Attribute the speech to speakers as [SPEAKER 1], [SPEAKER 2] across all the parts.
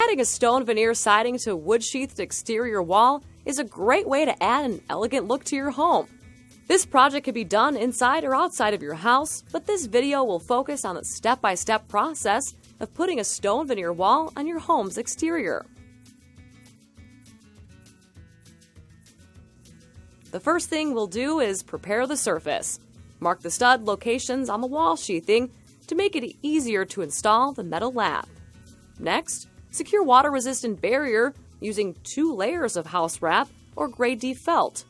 [SPEAKER 1] Adding a stone veneer siding to a wood-sheathed exterior wall is a great way to add an elegant look to your home. This project can be done inside or outside of your house, but this video will focus on the step-by-step process of putting a stone veneer wall on your home's exterior. The first thing we'll do is prepare the surface. Mark the stud locations on the wall sheathing to make it easier to install the metal lath. Next, secure water-resistant barrier using 2 layers of house wrap or grade D felt.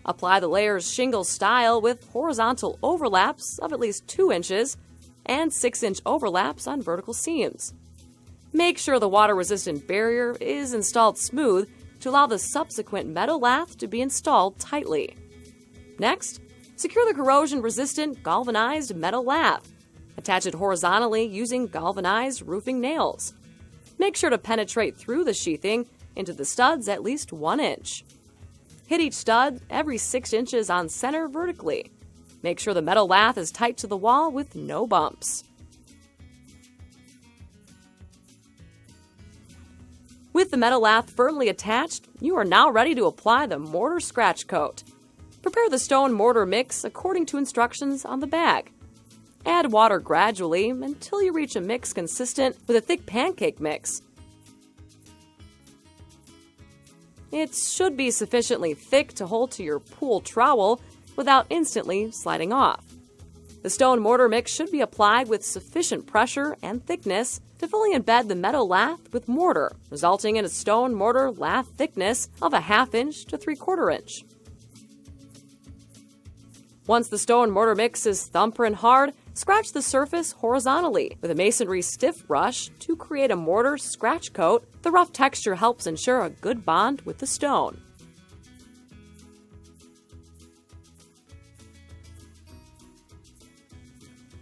[SPEAKER 1] Apply the layers shingle style with horizontal overlaps of at least 2 inches and 6-inch overlaps on vertical seams. Make sure the water-resistant barrier is installed smooth to allow the subsequent metal lath to be installed tightly. Next, secure the corrosion-resistant galvanized metal lath. Attach it horizontally using galvanized roofing nails. Make sure to penetrate through the sheathing into the studs at least 1 inch. Hit each stud every 6 inches on center vertically. Make sure the metal lath is tight to the wall with no bumps. With the metal lath firmly attached, you are now ready to apply the mortar scratch coat. Prepare the stone mortar mix according to instructions on the bag. Add water gradually until you reach a mix consistent with a thick pancake mix. It should be sufficiently thick to hold to your pool trowel without instantly sliding off. The stone mortar mix should be applied with sufficient pressure and thickness to fully embed the metal lath with mortar, resulting in a stone mortar lath thickness of a 1/2 inch to 3/4 inch. Once the stone mortar mix is thumbprint hard, scratch the surface horizontally with a masonry stiff brush to create a mortar scratch coat. The rough texture helps ensure a good bond with the stone.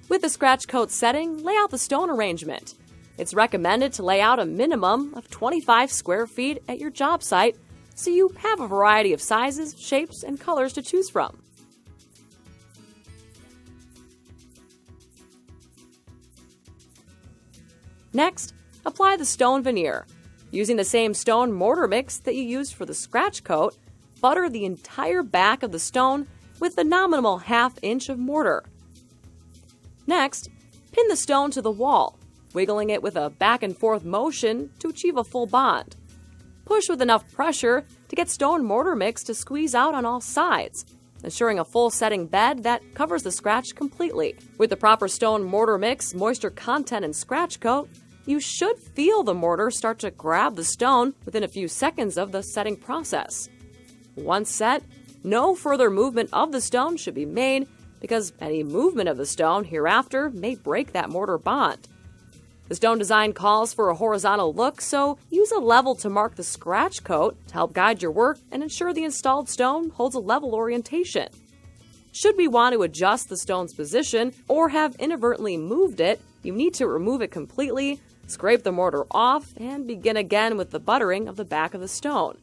[SPEAKER 1] With the scratch coat setting, lay out the stone arrangement. It's recommended to lay out a minimum of 25 square feet at your job site so you have a variety of sizes, shapes, and colors to choose from. Next, apply the stone veneer. Using the same stone mortar mix that you used for the scratch coat, butter the entire back of the stone with the nominal 1/2 inch of mortar. Next, pin the stone to the wall, wiggling it with a back and forth motion to achieve a full bond. Push with enough pressure to get stone mortar mix to squeeze out on all sides, ensuring a full setting bed that covers the scratch completely. With the proper stone mortar mix, moisture content, and scratch coat, you should feel the mortar start to grab the stone within a few seconds of the setting process. Once set, no further movement of the stone should be made because any movement of the stone hereafter may break that mortar bond. The stone design calls for a horizontal look, so use a level to mark the scratch coat to help guide your work and ensure the installed stone holds a level orientation. Should we want to adjust the stone's position or have inadvertently moved it, you need to remove it completely, scrape the mortar off, and begin again with the buttering of the back of the stone.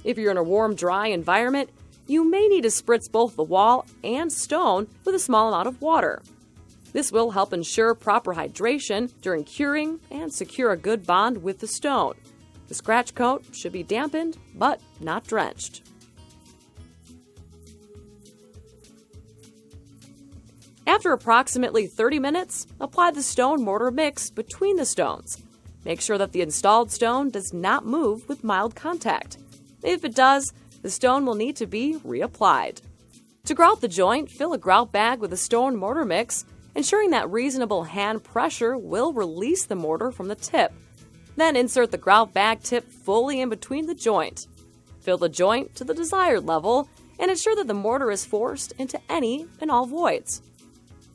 [SPEAKER 1] If you're in a warm, dry environment, you may need to spritz both the wall and stone with a small amount of water. This will help ensure proper hydration during curing and secure a good bond with the stone. The scratch coat should be dampened, but not drenched. After approximately 30 minutes, apply the stone mortar mix between the stones. Make sure that the installed stone does not move with mild contact. If it does, the stone will need to be reapplied. To grout the joint, fill a grout bag with the stone mortar mix, ensuring that reasonable hand pressure will release the mortar from the tip. Then insert the grout bag tip fully in between the joint. Fill the joint to the desired level and ensure that the mortar is forced into any and all voids.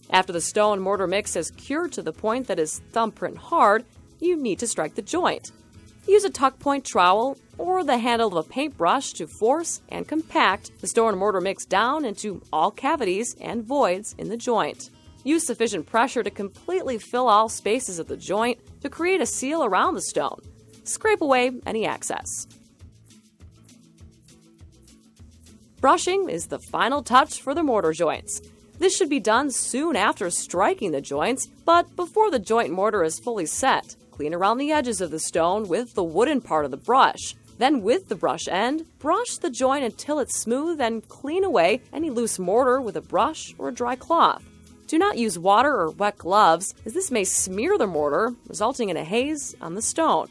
[SPEAKER 1] After the stone mortar mix has cured to the point that is thumbprint hard, you need to strike the joint. Use a tuck point trowel or the handle of a paintbrush to force and compact the stone mortar mix down into all cavities and voids in the joint. Use sufficient pressure to completely fill all spaces of the joint to create a seal around the stone. Scrape away any excess. Brushing is the final touch for the mortar joints. This should be done soon after striking the joints, but before the joint mortar is fully set. clean around the edges of the stone with the wooden part of the brush. Then with the brush end, brush the joint until it's smooth and clean away any loose mortar with a brush or a dry cloth. Do not use water or wet gloves, as this may smear the mortar, resulting in a haze on the stone.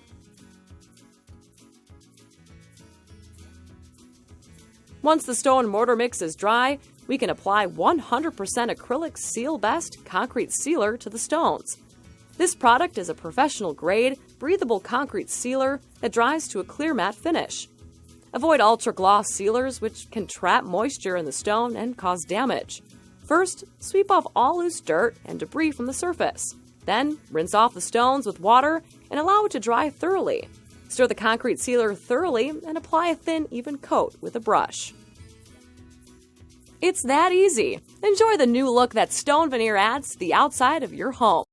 [SPEAKER 1] Once the stone mortar mix is dry, we can apply 100% acrylic Seal Best concrete sealer to the stones. This product is a professional-grade, breathable concrete sealer that dries to a clear matte finish. Avoid ultra-gloss sealers, which can trap moisture in the stone and cause damage. First, sweep off all loose dirt and debris from the surface. Then, rinse off the stones with water and allow it to dry thoroughly. Stir the concrete sealer thoroughly and apply a thin, even coat with a brush. It's that easy. Enjoy the new look that stone veneer adds to the outside of your home.